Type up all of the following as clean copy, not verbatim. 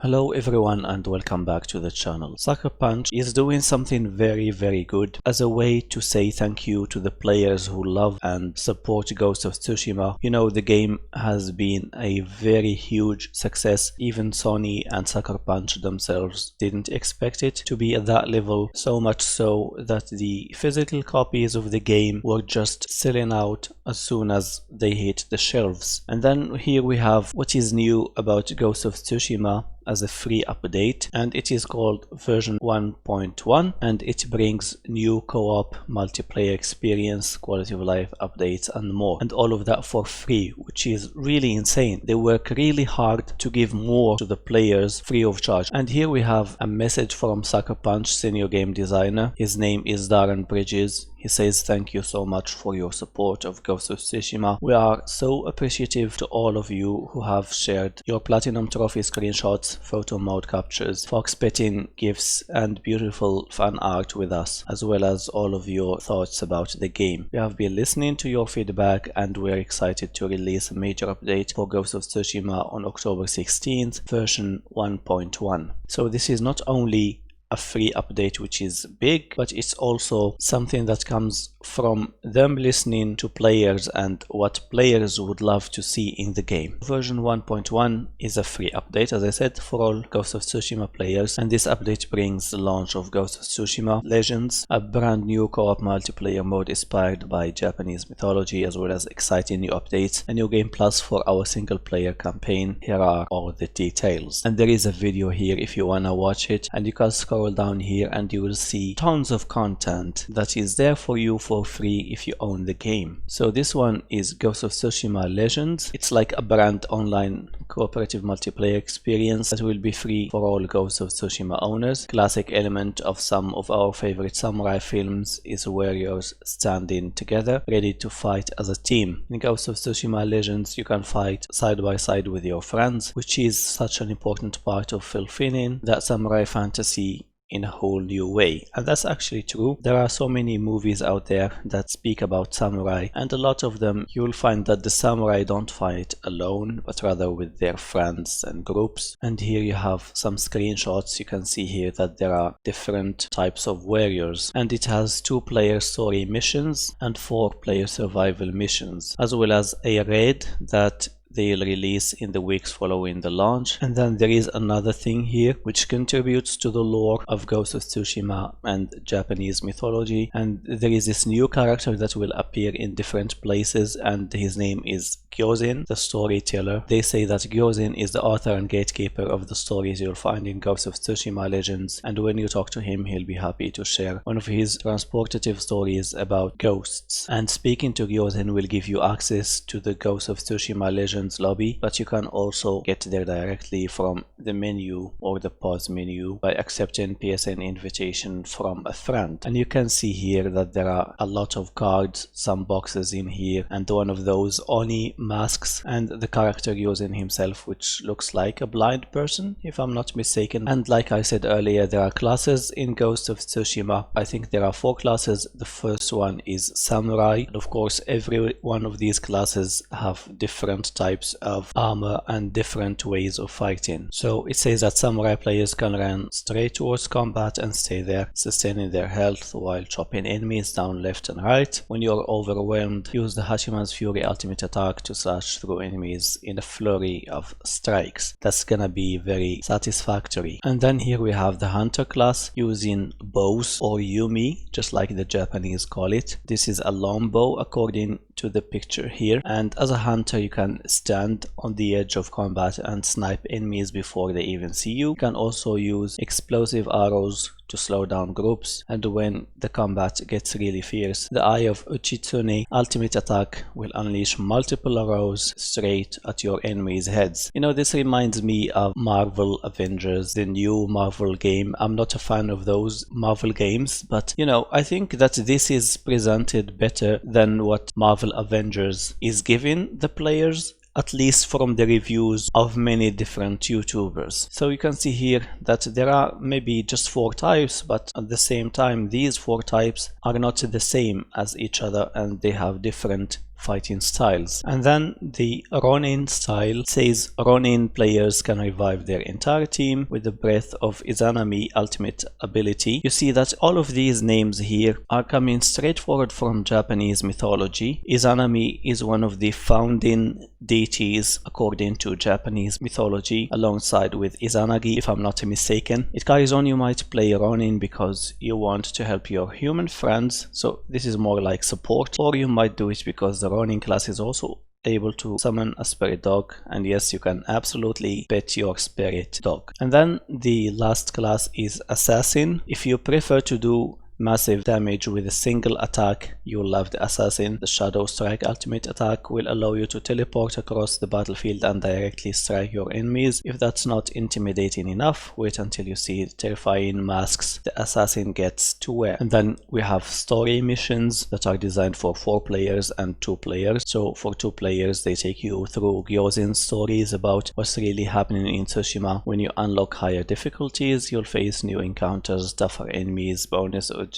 Hello everyone and welcome back to the channel. Sucker Punch is doing something very good as a way to say thank you to the players who love and support Ghost of Tsushima. You know, the game has been a very huge success. Even Sony and Sucker Punch themselves didn't expect it to be at that level, so much so that the physical copies of the game were just selling out as soon as they hit the shelves. And then here we have what is new about Ghost of Tsushima as a free update, and it is called version 1.1, and it brings new co-op multiplayer experience, quality of life updates and more, and all of that for free, which is really insane. They work really hard to give more to the players free of charge. And here we have a message from Sucker Punch senior game designer. His name is Darren Bridges. He says, "Thank you so much for your support of Ghost of Tsushima. We are so appreciative to all of you who have shared your platinum trophy screenshots, photo mode captures, fox petting gifts and beautiful fan art with us, as well as all of your thoughts about the game. We have been listening to your feedback and we're excited to release a major update for Ghost of Tsushima on October 16th, version 1.1. So this is not only a free update, which is big, but it's also something that comes from them listening to players and what players would love to see in the game. Version 1.1 is a free update, as I said, for all Ghost of Tsushima players, and this update brings the launch of Ghost of Tsushima Legends, a brand new co-op multiplayer mode inspired by Japanese mythology, as well as exciting new updates, a new game plus for our single player campaign. Here are all the details, and there is a video here if you wanna watch it, and you can scroll down here and you will see tons of content that is there for you for free if you own the game. So this one is Ghost of Tsushima Legends. It's like a brand online cooperative multiplayer experience that will be free for all Ghost of Tsushima owners. Classic element of some of our favorite samurai films is warriors standing together, ready to fight as a team. In Ghost of Tsushima Legends, you can fight side by side with your friends, which is such an important part of fulfilling that samurai fantasy in a whole new way. And that's actually true. There are so many movies out there that speak about samurai, and a lot of them you'll find that the samurai don't fight alone, but rather with their friends and groups. And here you have some screenshots. You can see here that there are different types of warriors, and it has 2-player story missions and 4-player survival missions, as well as a raid that they'll release in the weeks following the launch. And then there is another thing here which contributes to the lore of Ghost of Tsushima and Japanese mythology, and there is this new character that will appear in different places, and his name is Gyozin, the storyteller. They say that Gyozin is the author and gatekeeper of the stories you'll find in Ghost of Tsushima Legends, and when you talk to him he'll be happy to share one of his transportative stories about ghosts. And speaking to Gyozin will give you access to the Ghost of Tsushima Legends lobby, but you can also get there directly from the menu or the pause menu by accepting PSN invitation from a friend. And you can see here that there are a lot of cards, some boxes in here, and one of those Oni masks, and the character using himself, which looks like a blind person if I'm not mistaken. And like I said earlier, there are classes in Ghost of Tsushima. I think there are 4 classes. The first one is Samurai, and of course every one of these classes have different types of armor and different ways of fighting. So it says that samurai players can run straight towards combat and stay there, sustaining their health while chopping enemies down left and right. When you're overwhelmed, use the Hachiman's Fury ultimate attack to slash through enemies in a flurry of strikes. That's gonna be very satisfactory. And then here we have the hunter class using bows, or yumi, just like the Japanese call it. This is a long bow according to the picture here, and as a hunter you can stand on the edge of combat and snipe enemies before they even see you. You can also use explosive arrows to slow down groups, and when the combat gets really fierce, the Eye of Uchitsune ultimate attack will unleash multiple arrows straight at your enemies' heads. You know, this reminds me of Marvel Avengers, the new Marvel game. I'm not a fan of those Marvel games, but you know, I think that this is presented better than what Marvel Avengers is giving the players. at least from the reviews of many different YouTubers. So you can see here that there are maybe just 4 types, but at the same time these 4 types are not the same as each other and they have different fighting styles. And then the Ronin style says Ronin players can revive their entire team with the breath of Izanami ultimate ability. You see that all of these names here are coming straightforward from Japanese mythology. Izanami is one of the founding deities according to Japanese mythology, alongside with Izanagi, if I'm not mistaken. It carries on you might play Ronin because you want to help your human friends, so this is more like support, or you might do it because the Ronin class is also able to summon a spirit dog, and yes, you can absolutely pet your spirit dog. And then the last class is Assassin. If you prefer to do massive damage with a single attack, you'll love the Assassin. The Shadow Strike ultimate attack will allow you to teleport across the battlefield and directly strike your enemies. If that's not intimidating enough, wait until you see the terrifying masks the Assassin gets to wear. And then we have story missions that are designed for 4 players and 2 players. So for 2 players, they take you through Gyozin stories about what's really happening in Tsushima. When you unlock higher difficulties, you'll face new encounters, tougher enemies, bonus objectives,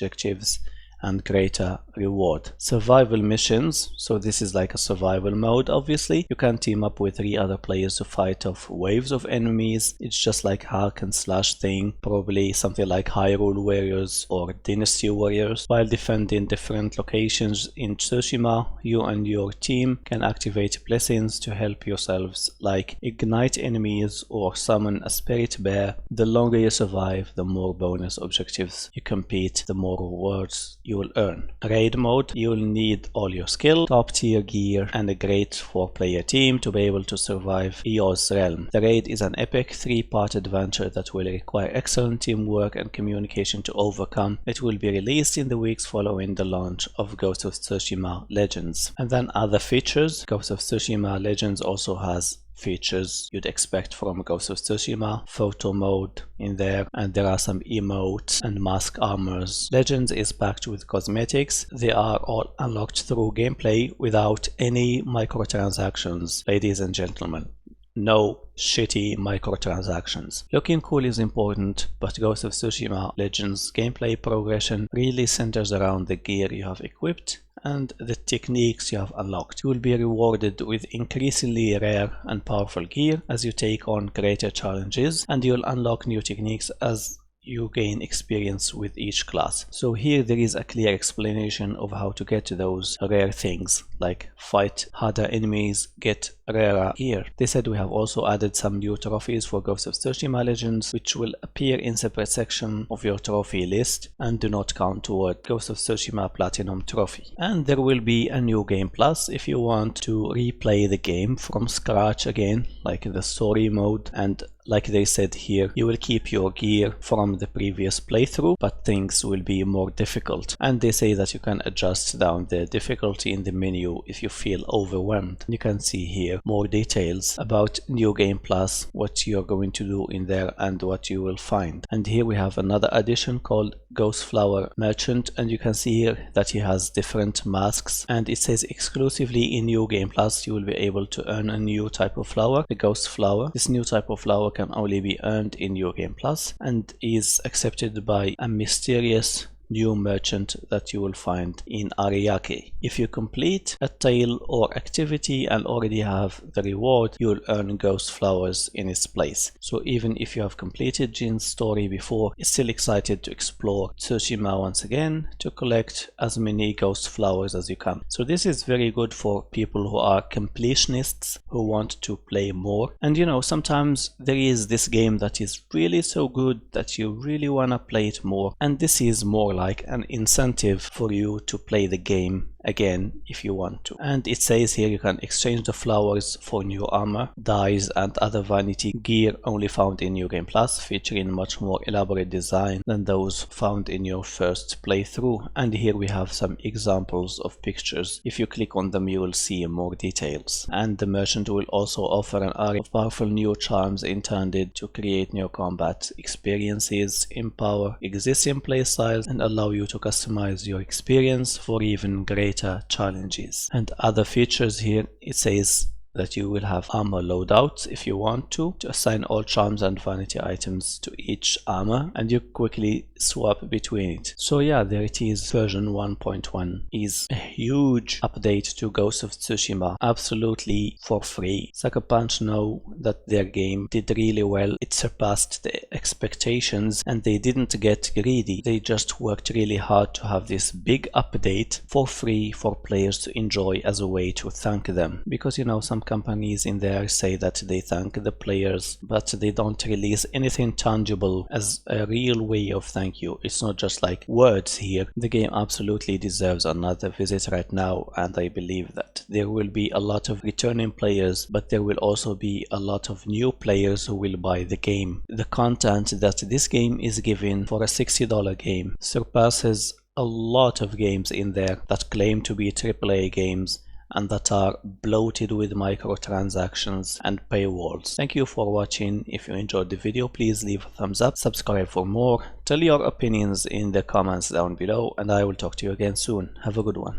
and greater reward. Survival missions, so this is like a survival mode. Obviously you can team up with 3 other players to fight off waves of enemies. It's just like hack and slash thing, probably something like Hyrule Warriors or Dynasty Warriors. While defending different locations in Tsushima, you and your team can activate blessings to help yourselves, like ignite enemies or summon a spirit bear. The longer you survive, the more bonus objectives you complete, the more rewards you will earn. Raid mode, you'll need all your skill, top tier gear, and a great 4-player team to be able to survive Eos Realm. The raid is an epic 3-part adventure that will require excellent teamwork and communication to overcome. It will be released in the weeks following the launch of Ghost of Tsushima Legends. And then other features. Ghost of Tsushima Legends also has features you'd expect from Ghost of Tsushima, photo mode in there, and there are some emotes and mask armors. Legends is packed with cosmetics. They are all unlocked through gameplay without any microtransactions, ladies and gentlemen. No shitty microtransactions. Looking cool is important, but Ghost of Tsushima Legends gameplay progression really centers around the gear you have equipped and the techniques you have unlocked. You will be rewarded with increasingly rare and powerful gear as you take on greater challenges, and you'll unlock new techniques as you gain experience with each class. So here there is a clear explanation of how to get to those rare things, like fight harder enemies, get rarer gear. They said we have also added some new trophies for Ghost of Tsushima Legends, which will appear in separate section of your trophy list and do not count toward Ghost of Tsushima Platinum trophy. And there will be a new game plus if you want to replay the game from scratch again, like the story mode, and like they said here, you will keep your gear from the previous playthrough, but things will be more difficult. And they say that you can adjust down the difficulty in the menu if you feel overwhelmed. You can see here more details about New Game Plus, what you're going to do in there and what you will find. And here we have another addition called Ghost Flower Merchant, and you can see here that he has different masks, and it says exclusively in New Game Plus you will be able to earn a new type of flower, the Ghost Flower. This new type of flower can only be earned in New Game Plus and is accepted by a mysterious new merchant that you will find in Ariake. If you complete a tale or activity and already have the reward, you will earn ghost flowers in its place. So even if you have completed Jin's story before, you're still excited to explore Tsushima once again to collect as many ghost flowers as you can. So this is very good for people who are completionists who want to play more. And you know, sometimes there is this game that is really so good that you really want to play it more, and this is more like an incentive for you to play the game again if you want to. And it says here you can exchange the flowers for new armor, dyes, and other vanity gear only found in New Game Plus, featuring much more elaborate design than those found in your first playthrough. And here we have some examples of pictures. If you click on them you will see more details. And the merchant will also offer an array of powerful new charms intended to create new combat experiences, empower existing playstyles, and allow you to customize your experience for even greater challenges. And other features here, it says that you will have armor loadouts if you want to assign all charms and vanity items to each armor, and you quickly swap between it. So yeah, there it is. Version 1.1 is a huge update to Ghost of Tsushima, absolutely for free. Sucker Punch know that their game did really well. It surpassed the expectations and they didn't get greedy. They just worked really hard to have this big update for free for players to enjoy as a way to thank them. Because you know, some companies in there say that they thank the players, but they don't release anything tangible as a real way of thank you. It's not just like words here. The game absolutely deserves another visit right now, and I believe that there will be a lot of returning players, but there will also be a lot of new players who will buy the game. The content that this game is giving for a $60 game surpasses a lot of games in there that claim to be AAA games and that are bloated with microtransactions and paywalls. Thank you for watching. If you enjoyed the video, please leave a thumbs up, subscribe for more, tell your opinions in the comments down below, and I will talk to you again soon. Have a good one.